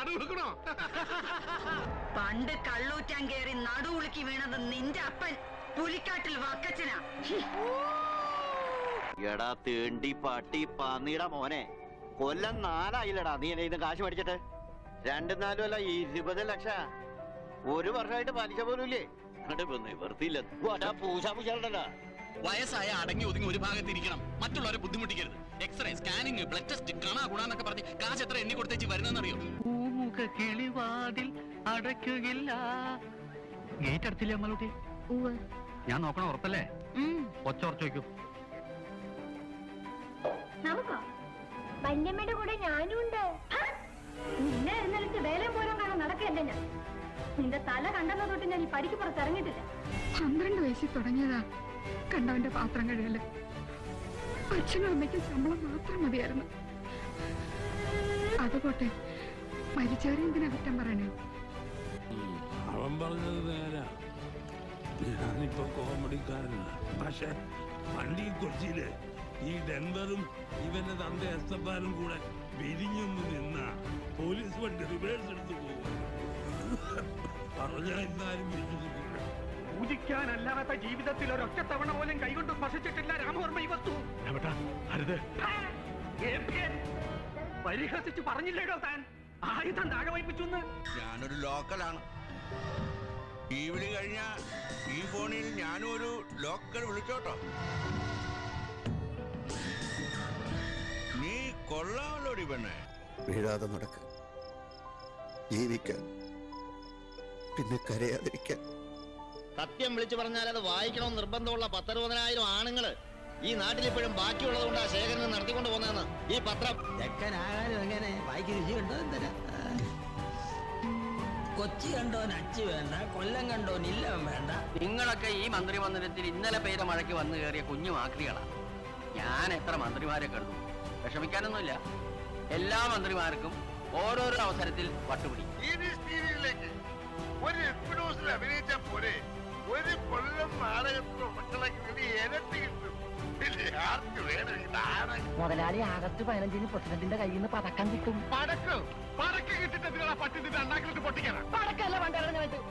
നടുവിളിക്കണോ? പണ്ട് കള്ളൂറ്റാൻ കയറി നടുവുളുക്കി വീണത് നിന്റെ അപ്പൻ പുലിക്കാട്ടിൽ വക്കച്ചനാ. എടാ തേണ്ടി പട്ടി പന്നിയുടെ മോനെ, കൊല്ലം 4 നീ എന്നെ കാശ് മേടിച്ചിട്ട്. 2-4 അല്ല 20 ലക്ഷം. 1 വർഷമായിട്ട് പലിശ പോലും ഇല്ലേ? നിവർത്തിയില്ല. പൂശാണ്ടല്ലോ. വയസ്സായ അടങ്ങി ഒതുങ്ങി ഒരു ഭാഗത്ത് ഇരിക്കണം, മറ്റുള്ളവരെ ബുദ്ധിമുട്ടിക്കരുത്. എക്സ്റേ, സ്കാനിങ്, ബ്ലഡ് ടെസ്റ്റ്, കാണാ ഗുണാന്നൊക്കെ പറഞ്ഞ് കാശ് എത്ര എണ്ണി കൊടുത്തേച്ച് വരുന്നറിയോ? കിളിവാതിൽ അടയ്ക്കുകയില്ല. ഗേറ്റ് അടച്ചില്ലേ അമ്മൂട്ടി? ഞാൻ നോക്കണം, ഉറപ്പല്ലേ? ഒച്ചോർച്ച് വയ്ക്കൂ. നമുക്കോ വല്യമ്മയുടെ കൂടെ ഞാനും ഉണ്ട്. നിന്നെ എഴുന്നള്ളിച്ച് വേല പോലും കാണാൻ നടക്കല്ലേ ഞാൻ. നിന്റെ തല കണ്ടെന്ന തൊട്ട് ഞാൻ ഈ പടിക്ക് പുറത്തിറങ്ങിയിട്ടില്ല. 12 വയസ്സിൽ തുടങ്ങിയതാ കണ്ടവന്റെ പാത്രം കഴിയല്. അച്ഛനും അമ്മയ്ക്കും ശമ്പളം മാത്രം മതിയായിരുന്നു. അതുകൊട്ടെ മരിച്ചവരെ എന്തിനാ കുറ്റം പറയണേ? അവൻ പറഞ്ഞത് നേരാ. ഞാനിപ്പോ കോമഡിക്കാരനാ. പക്ഷെ പണ്ടി കൊച്ചിയില് ഈ ഡെൻവറും ഇവന്റെ തന്ത എസ്തപ്പാനും കൂടെ വിരിഞ്ഞൊന്ന് നിന്ന പോലീസ് വണ്ടി റിവേഴ്സ് എടുത്തു പോകും. പറഞ്ഞാൽ എന്തായാലും വിശ്വസിക്കില്ല. പൂജിക്കാനല്ലാത്ത ജീവിതത്തിൽ ഒരൊറ്റ തവണ പോലും കൈകൊണ്ട് സ്പർശിച്ചിട്ടില്ല രാമവർമ്മ ഈ വസ്തു. പരിഹസിച്ച് പറഞ്ഞില്ലേടോ താൻ ആയുധം താഴെ വയ്പ്പിച്ചു. ഞാനൊരു ലോക്കലാണ്. ഈ വിളി കഴിഞ്ഞ ഈ ഫോണിൽ ഞാനും ഒരു ലോക്കൽ വിളിച്ചോട്ടോ. നീ കൊള്ളാമല്ലോടി പെണ്ണെ. വീഴാതെ നടക്ക, ജീവിക്കാൻ, പിന്നെ കരയാതിരിക്കാൻ. സത്യം വിളിച്ചു പറഞ്ഞാൽ അത് വായിക്കണമെന്ന് നിർബന്ധമുള്ള 10-20,000 ആണുങ്ങള് ഈ നാട്ടിൽ ഇപ്പോഴും ബാക്കിയുള്ളത് കൊണ്ടാ ശേഖരനെ നടത്തിക്കൊണ്ട് പോകുന്നതെന്ന് ഈ പത്രം. എങ്ങനെ വായിക്കുണ്ടോ? എന്തരാ കൊച്ചി കണ്ടോ നച്ച് വേണ്ട, കൊല്ലം കണ്ടോ നില്ലം വേണ്ട. നിങ്ങളൊക്കെ ഈ മന്ത്രിമന്ദിരത്തിൽ ഇന്നലെ പെയ്ത മഴയ്ക്ക് വന്നു കയറിയ കുഞ്ഞു മാക്രികളാ. ഞാൻ എത്ര മന്ത്രിമാരെ കണ്ടു. വിഷമിക്കാനൊന്നുമില്ല, എല്ലാ മന്ത്രിമാർക്കും ഓരോരോ അവസരത്തിൽ വട്ടുപിടി. ഒരു എപ്പിഡോസിൽ അഭിനയിച്ച പോലെ ഒരു കൊല്ലം നാടകത്തിലോ മക്കളെ ഇരട്ടി കിട്ടും. മുതലാളി ആഗസ്റ്റ് 15 പ്രസിഡന്റിന്റെ കയ്യിൽ നിന്ന് പതക്കം കിട്ടും. പടക്ക് കിട്ടിട്ട് പട്ടി ഉണ്ടാക്കിയിട്ട് പൊട്ടിക്കണം. പടക്കല്ല വേണ്ട,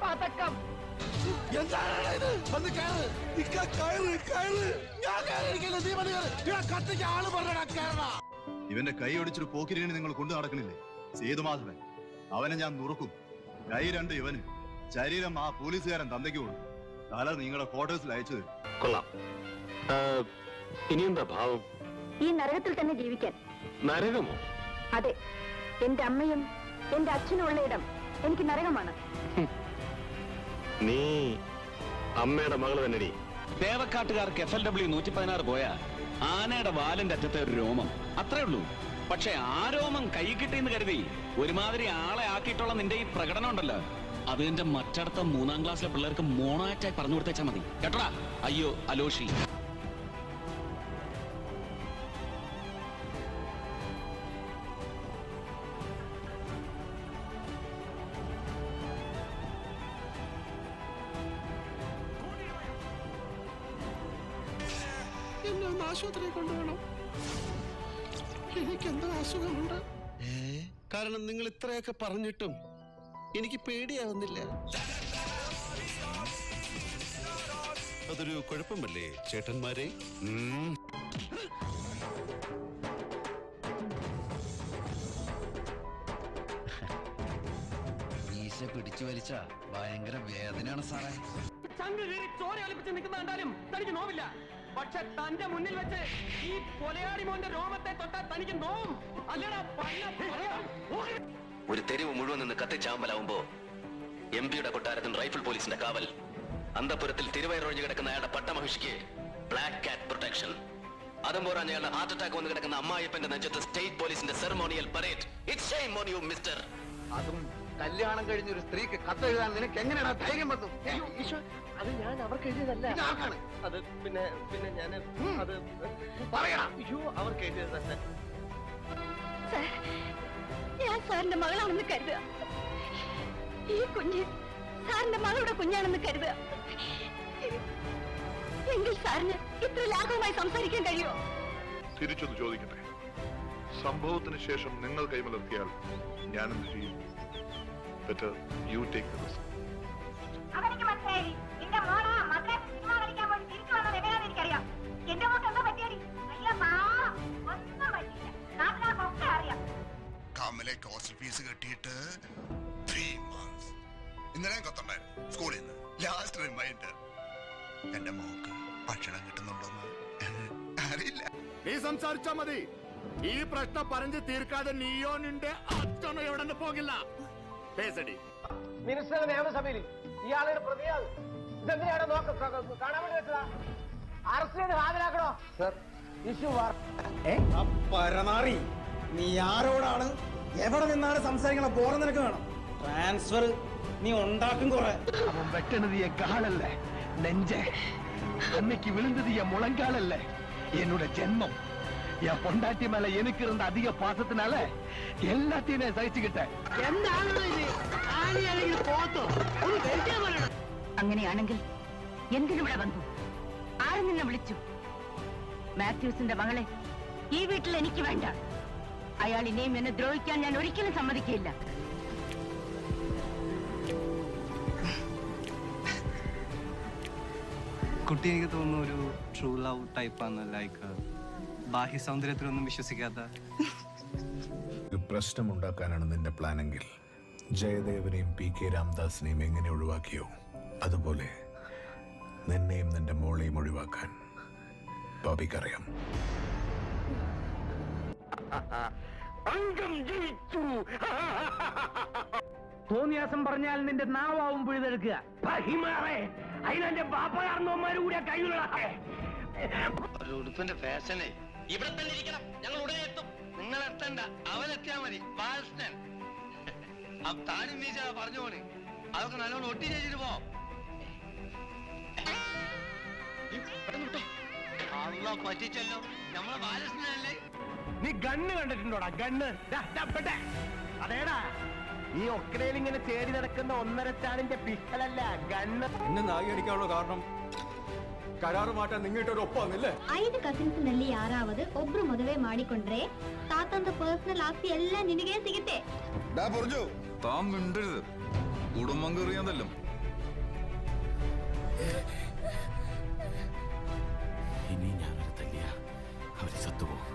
പതക്കം. ഇവന്റെ കൈ ഒടിച്ചൊരു പോക്കിരിനെ നിങ്ങൾ കൊണ്ടു നടക്കണില്ലേ? സേതുമാധവൻ, അവനെ ഞാൻ നുറുക്കും. കൈ 2 ഇവന്, ശരീരം ആ പോലീസുകാരൻ തന്തയ്ക്ക് കൊടുക്കും. തല നിങ്ങളുടെ ക്വാർട്ടേഴ്സിൽ അയച്ചു തരും. കൊള്ളാം. ഇനിയെന്താ ഭാവം? ഈ നരകത്തിൽ തന്നെ ജീവിക്കാൻ. നരകമോ? അതെ, എന്റെ അമ്മയും എന്റെ അച്ഛനും ഉള്ള ഇടം എനിക്ക് നരകമാണ്. നീ അമ്മയുടെ മകള് തന്നെടി. ദേവക്കാട്ടുകാർക്ക് FLW 116 പോയാ ആനയുടെ വാലിന്റെ അറ്റത്തെ ഒരു രോമം, അത്രേ ഉള്ളൂ. പക്ഷെ ആ രോമം കൈ കിട്ടിയെന്ന് കരുതി ഒരുമാതിരി ആളെ ആക്കിയിട്ടുള്ള നിന്റെ ഈ പ്രകടനം ഉണ്ടല്ലോ, അത് എന്റെ മറ്റടുത്ത 3ാം ക്ലാസ്സിലെ പിള്ളേർക്ക് മോണോ ആക്റ്റായി പറഞ്ഞു കൊടുത്തേച്ചാ മതി കേട്ടോടാ. അയ്യോ അലോഷി. എന്നെ ഒന്ന് ആശുപത്രിയിൽ കൊണ്ടുപോകണം. എനിക്കെന്തോ അസുഖമുണ്ട്. കാരണം നിങ്ങൾ ഇത്രയൊക്കെ പറഞ്ഞിട്ടും എനിക്ക് പേടിയാവുന്നില്ല. അതൊരു കുഴപ്പമല്ലേ ചേട്ടന്മാരെ? മീശ പിടിച്ചു വലിച്ച ഭയങ്കര വേദനയാണ് സാറേ. ചങ്ക് കീറി ചോര ഒലിപ്പിച്ച് നിൽക്കുന്ന കണ്ടാലും തനിക്ക് നോവില്ല. പക്ഷെ തന്റെ മുന്നിൽ വെച്ച് ഈ കൊലയാടി മോന്റെ രോമത്തെ തൊട്ടാൽ തനിക്ക് നോവും. അല്ലടാ ഒരു തെരുവ് മുഴുവൻ നിന്ന് കത്തിച്ചാമ്പലാവുമ്പോ MP-യുടെ കൊട്ടാരത്തിന് റൈഫിൾ പോലീസിന്റെ കാവൽ, അന്തപുരത്തിൽ തിരുവയറൊഴിഞ്ഞു കിടക്കുന്ന അയാളുടെ പട്ടമഹിഷിക്ക് ബ്ലാക്ക് കാറ്റ് പ്രൊട്ടക്ഷൻ, അതും പോരാൻ അയാളുടെ ഹാർട്ട് അറ്റാക്ക് വന്ന് കിടക്കുന്ന അമ്മായിപ്പന്റെ നെഞ്ചത്ത് സ്റ്റേറ്റ് പോലീസിന്റെ ceremonial parade. It's shame on you mister. അതും കല്യാണം കഴിഞ്ഞ ഒരു സ്ത്രീക്ക് കത്തെഴുതാൻ നിനക്ക് എങ്ങനെയാണ് ധൈര്യം വന്നു? അത് ഞാൻ അവർക്ക് എഴുതിയതല്ല. അത് പിന്നെ ഞാൻ അത് പറയാം. അവർക്ക് എഴുതിയതല്ല. ഞാൻ സാറിന്റെ മകളാണെന്ന് കരുതുക. ഈ കുഞ്ഞ് സാറിന്റെ മകളുടെ കുഞ്ഞാണെന്ന് കരുതുക. എങ്കിൽ സാറിന് ഇത്ര ലാഘവമായി സംസാരിക്കാൻ കഴിയുമോ? തിരിച്ചൊന്ന് ചോദിക്കട്ടെ, സംഭവത്തിന് ശേഷം നിങ്ങൾ കൈമലർത്തിയാൽ ഞാനെന്ത് ചെയ്യും? better you take the risk. അതെനിക്ക് മനസ്സിലായി. നിന്റെ മോളാ മദ്രാസ് സിനിമ കളിക്കാൻ പോയി തിരിച്ചു വന്നത് എങ്ങനെയാണെന്ന് എനിക്കറിയാം. എന്റെ മോക്ക് എന്താ പറ്റിയടി? അയ്യോ പാവം, ഒന്നും പറ്റിയില്ല. നാട്ടുകാർക്കൊക്കെ അറിയാം. കമലയ്ക്ക് ഹോസ്റ്റൽ ഫീസ് കെട്ടിയിട്ട് 3 months. ഇന്നലെ കൊത്തുണ്ടായിരുന്നു സ്കൂളിൽ നിന്ന്. ലാസ്റ്റ് റിമൈൻഡർ, എന്റെ മോക്ക് ഭക്ഷണം കിട്ടുന്നുണ്ടോന്ന് അറിയില്ല. നീ സംസാരിച്ചാ മതി. ഈ പ്രശ്നം പറഞ്ഞു തീർക്കാതെ നീയോ നിന്റെ അച്ഛനോ എവിടെ പോകില്ല. പേസടി മിനിസ്റ്റർ നിയമസഭയിൽ ഇയാളുടെ പ്രതിയാകും. ഇതെന്തിനാണ് കാണാൻ വേണ്ടി വെച്ചതാ? അറസ്റ്റിന് ഹാജരാക്കണോ സർ? ഇഷ്യൂ പരമാറി നീ ആരോടാണ് എവിടെ നിന്നാണ് സംസാരിക്കണ ബോറ നിനക്ക് വേണം. ട്രാൻസ്ഫർ നീ ഉണ്ടാക്കും കുറെ. അവൻ വെട്ടണത് കാലല്ലേ നെഞ്ച, അന്നയ്ക്ക് വിழுந்தது മുളങ്കാലല്ലേ என்னோட ஜென்மம். என் பொண்டாட்டி மேல எனக்கு இருந்த அதிக பாசத்தினால எல்லாத்தையும் நான் சகிச்சுக்கிட்டேன். അങ്ങനെയാണെങ്കിൽ എന്തിനിവിടെ വന്നു? ആര് നിന്നെ വിളിച്ചു? മാത്യൂസിന്റെ മകളെ ഈ വീട്ടിൽ എനിക്ക് വേണ്ട. അയാൾ ഇനിയും എന്നെ ദ്രോഹിക്കാൻ ഞാൻ ഒരിക്കലും സമ്മതിക്കില്ല. കുട്ടി എനിക്ക് തോന്നുന്നു ഒരു ട്രൂ ലവ് ടൈപ്പാണ്. ലൈക്ക് ബാഹ്യ സൗന്ദര്യത്തിലൊന്നും വിശ്വസിക്കാത്ത. പ്രശ്നമുണ്ടാക്കാനാണ് നിന്റെ പ്ലാനെങ്കിൽ ജയദേവനെയും PK രാംദാസിനെയും എങ്ങനെ ഒഴിവാക്കിയോ അതുപോലെ നിന്നെയും നിന്റെ മോളെയും ഒഴിവാക്കാൻ ബോബിക്കറിയാം. തോന്നിയാസം പറഞ്ഞാൽ നിന്റെ നാവാവും പിഴുതെടുക്കുക. അതിനെന്റെ ബാപ്പകാർന്നോന്മാര് കൂടിയ കൈയുള്ള ഉടുപ്പിന്റെ ഫാഷനെ ഇവിടെ തന്നെ ഇരിക്കണം. ഞങ്ങൾ ഉടനെ എത്തും. നിങ്ങൾ എത്തണ്ട, അവനെത്തിയാ മതി. ബാലകൃഷ്ണൻ താനും നീച്ച പറഞ്ഞു പോണേ. അതൊക്കെ നല്ലോണം ഒട്ടി ചെയ്തിട്ട് പോ. പറ്റിച്ചല്ലോ, നമ്മളെ ബാലകൃഷ്ണനല്ലേ? നീ ഗണ്ണ് കണ്ടിട്ടുണ്ടോടാ? ഗണ്ണ് അതേടാ, ഈ ഒക്കടയിൽ ഇങ്ങനെ ചേടി നടക്കുന്ന 1.5 ചാണിന്റെ പിസ്റ്റലല്ല, ഗണ്ണ്. എന്നെ നായി അടിക്കാനുള്ള കാരണം ಕರಾರು ಮಾಟ ನಿಂಗಿಟ್ಟರು ಒಪ್ಪಂದಿಲ್ಲ. 5 ಕಸಿನ್ಸ್ ನಲ್ಲಿ ಯಾರಾவது ಒಬ್ರು ಮದುವೆ ಮಾಡಿಕೊಂಡ್ರೆ ತಾತಂದ ಪರ್ಸನಲ್ ಆಸ್ತಿ ಎಲ್ಲ ನಿನಗೆ ಸಿಗುತ್ತೆ. താൻ മിണ്ടരുത്, കുടുംബം കയറിയാന്നല്ലോ. ഇനി ഞാനൊരു തല്ലിയ അവര് സത്തുപോകും.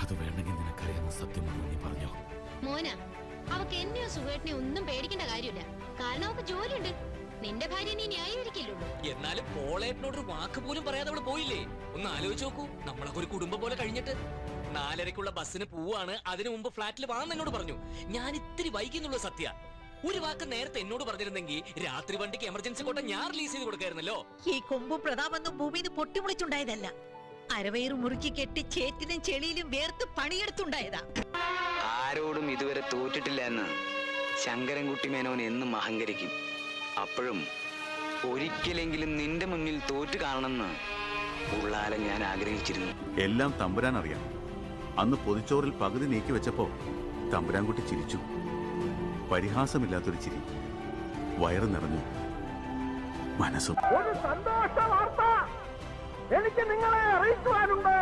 അത് വേണ്ടെങ്കിൽ നിനക്കറിയാവുന്ന സത്യം നീ പറഞ്ഞോ. മോന, അവക്ക് എന്നെയോ സുഖേട്ടനെയോ ഒന്നും പേടിക്കേണ്ട കാര്യമില്ല. കാരണം അവക്ക് ജോലിയുണ്ട്. നിന്റെ ഭാര്യ നീ ന്യായീകരിക്കില്ലുള്ളൂ. എന്നാലും പോളേട്ടനോടൊരു വാക്ക് പോലും പറയാതെ അവിടെ പോയില്ലേ? ഒന്ന് ആലോചിച്ച് നോക്കൂ. നമ്മളൊക്കെ ഒരു കുടുംബം പോലെ കഴിഞ്ഞിട്ട് 4:30-ക്കുള്ള ബസ്സിന് പോവാണ്, അതിനു മുമ്പ് ഫ്ലാറ്റിൽ വാന്ന് എന്നോട് പറഞ്ഞു. ഞാൻ ഇത്തിരി വൈകിന്നുള്ള സത്യ. ഒരു വാക്ക് നേരത്തെ എന്നോട് പറഞ്ഞിരുന്നെങ്കിൽ രാത്രി വണ്ടിക്ക് എമർജൻസി കോട്ട ഞാൻ റിലീസ് ചെയ്ത് കൊടുക്കായിരുന്നല്ലോ. ഈ കൊമ്പും പ്രതാപൊന്നും ഭൂമിയിൽ പൊട്ടിമുളിച്ചുണ്ടായതല്ല. അരവയറ് മുറുക്കി കെട്ടി ചേറ്റിലും ചെളിയിലും വേർത്ത് പണിയെടുത്തുണ്ടായതാ. ആരോടും ഇതുവരെ തോറ്റിട്ടില്ല എന്ന് ശങ്കരൻകുട്ടി മേനോൻ എന്നും അഹങ്കരിക്കും. അപ്പോഴും ഒരിക്കലെങ്കിലും നിന്റെ മുന്നിൽ തോറ്റു കാണണമെന്ന് ഉള്ളാലെ ഞാൻ ആഗ്രഹിച്ചിരുന്നു. എല്ലാം തമ്പുരാൻ അറിയാം. അന്ന് പൊതിച്ചോറിൽ പകുതി നീക്കി വെച്ചപ്പോ തമ്പുരാൻകുട്ടി ചിരിച്ചു. പരിഹാസമില്ലാത്തൊരു ചിരി. വയറ് നിറഞ്ഞു, മനസ്സും. ഒരു സന്തോഷ വാർത്ത എനിക്ക് നിങ്ങളെ അറിയിക്കുവാനുണ്ട്.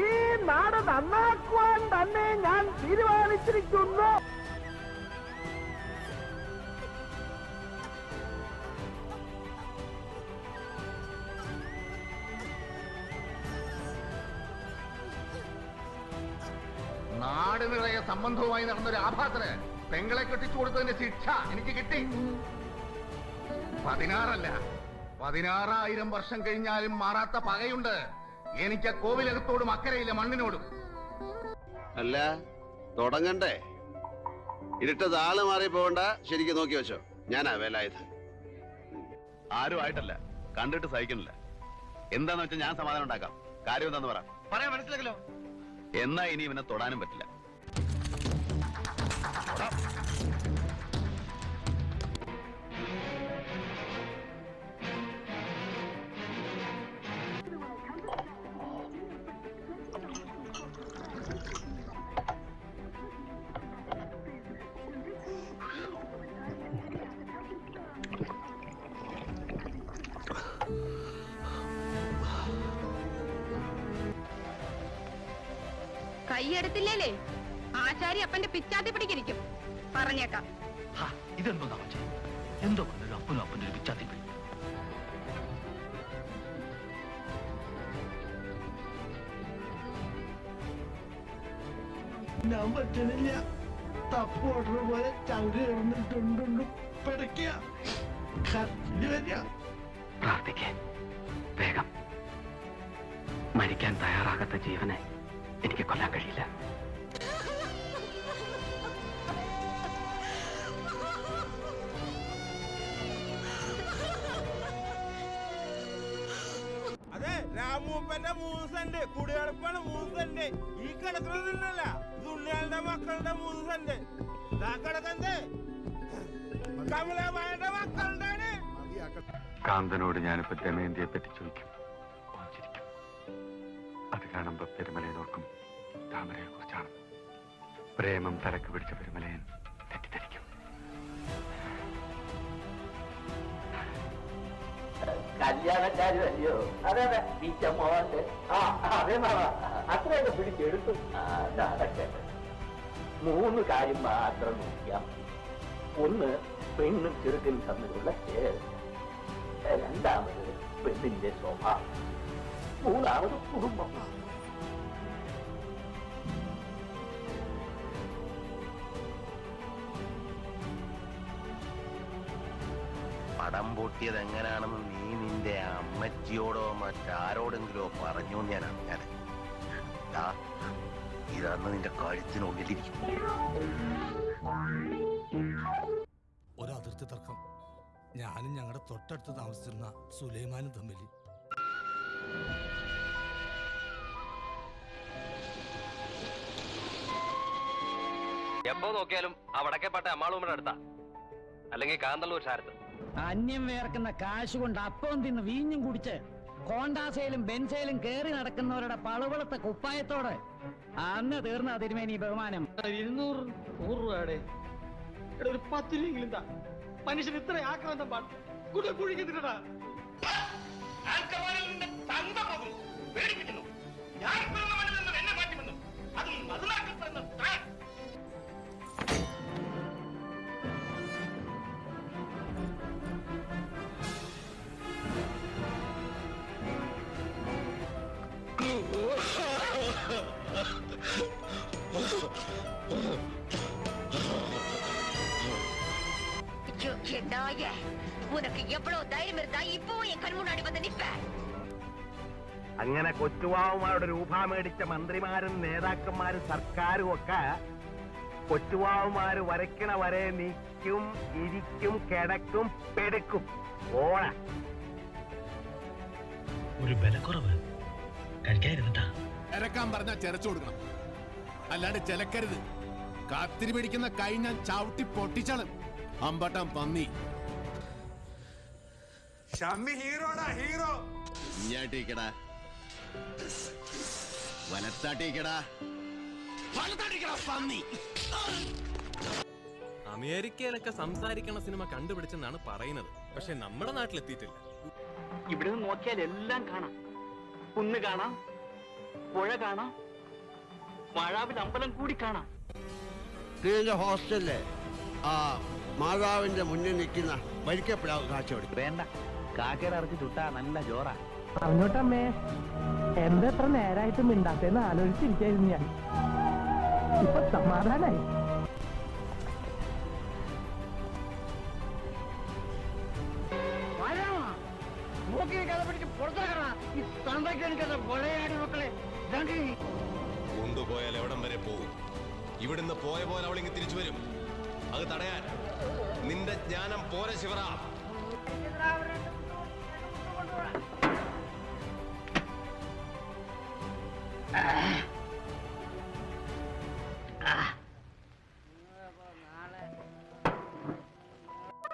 ഈ നാട് നന്നാക്കുവാൻ തന്നെ ഞാൻ തീരുമാനിച്ചിരിക്കുന്നു. നാട് നിറയെ സംബന്ധവുമായി നടന്നൊരു ആഭാസന് പെങ്ങളെ കെട്ടിച്ചു കൊടുത്തതിന്റെ ശിക്ഷ എനിക്ക് കിട്ടി. 16 16,000 വർഷം കഴിഞ്ഞാലും മാറാത്ത പകയുണ്ട് എനിക്ക്. കോവിലകത്തോടും അക്കരയിലെ മണ്ണിനോടും. അല്ല, തുടങ്ങണ്ടേ? ഇരുട്ടത് ആള് മാറി പോകണ്ട. ശരിക്കും നോക്കി വെച്ചോ, ഞാനാ വേലായത്. ആരും ആയിട്ടല്ല, കണ്ടിട്ട് സഹിക്കണില്ല. എന്താന്ന് വെച്ചാൽ ഞാൻ സമാധാനം ഉണ്ടാക്കാം. കാര്യം എന്താന്ന് പറയാൻ മനസ്സിലാക്കല്ലോ. എന്നാ ഇനി ഇവനെ തൊടാനും പറ്റില്ല. കൈയെടുത്തില്ലേ ആശാരി അപ്പന്റെ പിച്ചാത്തി പിടിക്കിരിക്കും. പറഞ്ഞേക്കാം. ഇതെന്തോ പക്ഷേ എന്തോ അപ്പനും അപ്പൻ്റെ ഒരു പിച്ചാത്തി ഞാൻ പറ്റണില്ല. തപ്പ് ഓർഡർ പോലെ ചങ്ക് കിടന്നിട്ടുണ്ടുണ്ട് പിടയ്ക്കുക. പ്രാർത്ഥിക്കേ വേഗം. മരിക്കാൻ തയ്യാറാകാത്ത ജീവനെ എനിക്ക് കൊല്ലാൻ കഴിയില്ല. അതെ, രാമൂപ്പന്റെ 3 സെന്റ് കുടിയടപ്പാണ്. 3 സെന്റ് ഈ കിടക്കുന്നതില്ല. ഇത് ഉണ്ണിയാളുടെ മക്കളുടെ 3 സെന്റ്. ഇതാ കിടക്കുന്നത് കമലമാരുടെ മക്കളുടെ. കാന്തനോട് ഞാനിപ്പോ ദമയന്തിയെ പറ്റി ചോദിക്കും. അത് കാണുമ്പോ പെരുമലയെ നോക്കും. താമരയെ കുറിച്ചാണ്. പ്രേമം തലക്ക് പിടിച്ച പെരുമലയൻ തെറ്റിദ്ധരിക്കും. കല്യാണക്കാരിയല്ലോ. അതെ അതെ, മോഹന്റെ അതേ മാവ അത്രയൊക്കെ പിടിച്ചെടുത്തു. 3 കാര്യം മാത്രം നോക്കിയാൽ മതി. 1, പെണ്ണും ചെറുക്കനും തമ്മിലുള്ള ചേർ. 2, പെണ്ണിന്റെ സ്വഭാവം. 3, കുടുംബം. പടം പൊട്ടിയത് എങ്ങനെയാണെന്ന് നീ നിന്റെ അമ്മച്ചിയോടോ മറ്റാരോടെങ്കിലോ പറഞ്ഞു ഞാൻ അറിഞ്ഞാല് ഇതന്ന് നിന്റെ കഴുത്തിനുള്ളിലിരിക്കും. ഒരു അതിർത്തി തർക്കം ഞാനും ഞങ്ങളുടെ തൊട്ടടുത്ത് താമസിച്ചിരുന്ന സുലൈമാനും തമ്മിൽ. എപ്പോ നോക്കിയാലും ആ വടക്കേപ്പാട്ടെ അമ്മാളുമ്മയുടെ അടുത്താ, അല്ലെങ്കിൽ കാന്തല്ലൂർ ശാരത്ത്. അന്യം വേർക്കുന്ന കാശ് കൊണ്ട് അപ്പം തിന്ന് വീഞ്ഞും കുടിച്ച് കോണ്ടാസയിലും ബെൻസയിലും കേറി നടക്കുന്നവരുടെ പളുവളത്ത കുപ്പായത്തോട് അന്ന് തീർന്ന തിരുമേനി ബഹുമാനം. 200 രൂപയുടെ ഒരു 10 രൂപയെങ്കിലും താ. മനുഷ്യൻ ഇത്ര ആക്രാന്തം പാടും കുഴിക്കുന്നില്ലടാ. உனக்கு எவ்வளவு தைரியம் இருந்தா இப்போ என் கண் முன்னாடி வந்து நிப்ப. അങ്ങനെ കൊച്ചുവാവുമാരുടെ രൂപ മേടിച്ച മന്ത്രിമാരും നേതാക്കന്മാരും സർക്കാരും ഒക്കെ കൊച്ചുവാവുമാര് വരയ്ക്കണ വരെ നിൽക്കും, ഇരിക്കും, കിടക്കും, പെടുക്കും. ഓണ ഒരു ബലക്കുറവ് കഴിക്കാതിരുന്നിട്ടാ. ഇറക്കാൻ പറഞ്ഞാ ചെറച്ചു കൊടുക്കണം, അല്ലാണ്ട് ചെലക്കരുത്. കാത്തിരി പിടിക്കുന്ന കൈ ഞാൻ ചവിട്ടി പൊട്ടിച്ചാളും. അമ്പട്ടം പന്നി. ഹീറോടാ ഹീറോ. ഇഞ്ഞാട്ടിക്കടാ, വലത്താട്ടിക്കടാ, പന്നി. അമേരിക്കയിലൊക്കെ സംസാരിക്കണ സിനിമ കണ്ടുപിടിച്ചെന്നാണ് പറയുന്നത്. പക്ഷെ നമ്മുടെ നാട്ടിലെത്തിയിട്ടില്ല. ഇവിടെ നിന്ന് നോക്കിയാൽ എല്ലാം കാണാം. കുന്ന് കാണാം, പുഴ കാണാം, മഴാവിൽ അമ്പലം കൂടി കാണാം. ഹോസ്റ്റലിലെ ആ മാതാവിന്റെ മുന്നിൽ നിൽക്കുന്ന വരിക്കപ്പെടാവ് കാഴ്ച കൊടുക്കും. വേണ്ട, കാക്കയുടെ ഇറച്ചി ചുട്ടാ നല്ല ജോറാ. പറഞ്ഞോട്ടമ്മേ, എന്താ എത്ര നേരായിട്ട് മിണ്ടാത്തേന്ന് ആലോചിച്ചിരിക്കായിരുന്നു ഞാൻ. ഇപ്പൊ സമാധാനായി. കൊണ്ടുപോയാൽ എവിടം വരെ പോകും? ഇവിടുന്ന് പോയ പോലെ അവളിങ്ങ് തിരിച്ചു വരും. അത് തടയാൻ നിന്റെ ജ്ഞാനം പോരെ ശിവറ.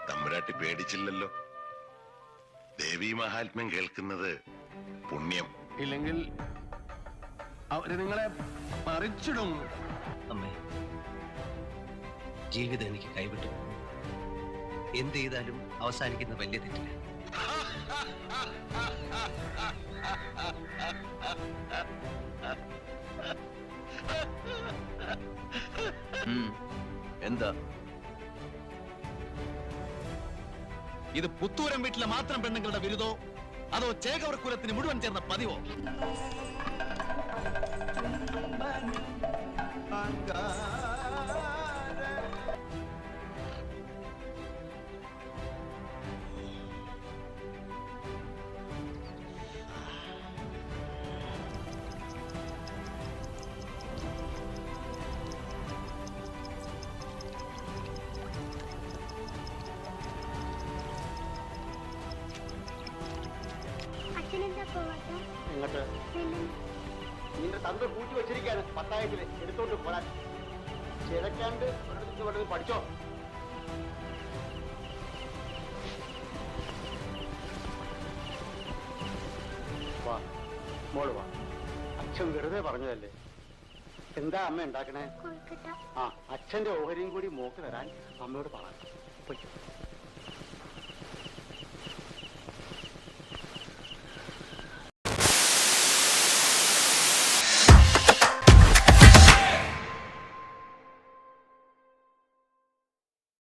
തമ്പുരാട്ടി പേടിച്ചില്ലല്ലോ. ദേവീ മഹാത്മ്യം കേൾക്കുന്നത് പുണ്യം. ഇല്ലെങ്കിൽ അവര് നിങ്ങളെ മറിച്ചിടും. അമ്മേ, ജീവിതം എനിക്ക് കൈവിട്ടു. എന്ത് ചെയ്താലും അവസാനിക്കുന്ന വലിയ തെറ്റില്ല. എന്താ ഇത് പുത്തൂരം വീട്ടിലെ മാത്രം പെണ്ണുങ്ങളുടെ വിരുദോ അതോ ചേകവർ കുലത്തിന് മുഴുവൻ ചേർന്ന പതിവോ? അച്ഛനെന്താ പോവാത്ത എങ്ങോട്ട്? നിന്റെ തന്ത കൂട്ടി വെച്ചിരിക്കാണ് പത്തായത്തില് എടുത്തോണ്ട് പോരാൻ. ചിലക്കാണ്ട് പഠിച്ചോ. വാ മോള് വാ. അച്ഛൻ വെറുതെ പറഞ്ഞതല്ലേ. എന്താ അമ്മ ഉണ്ടാക്കണേ? ആ, അച്ഛന്റെ ഓഹരിയും കൂടി മോക്ക് തരാൻ അമ്മയോട് പറയാം.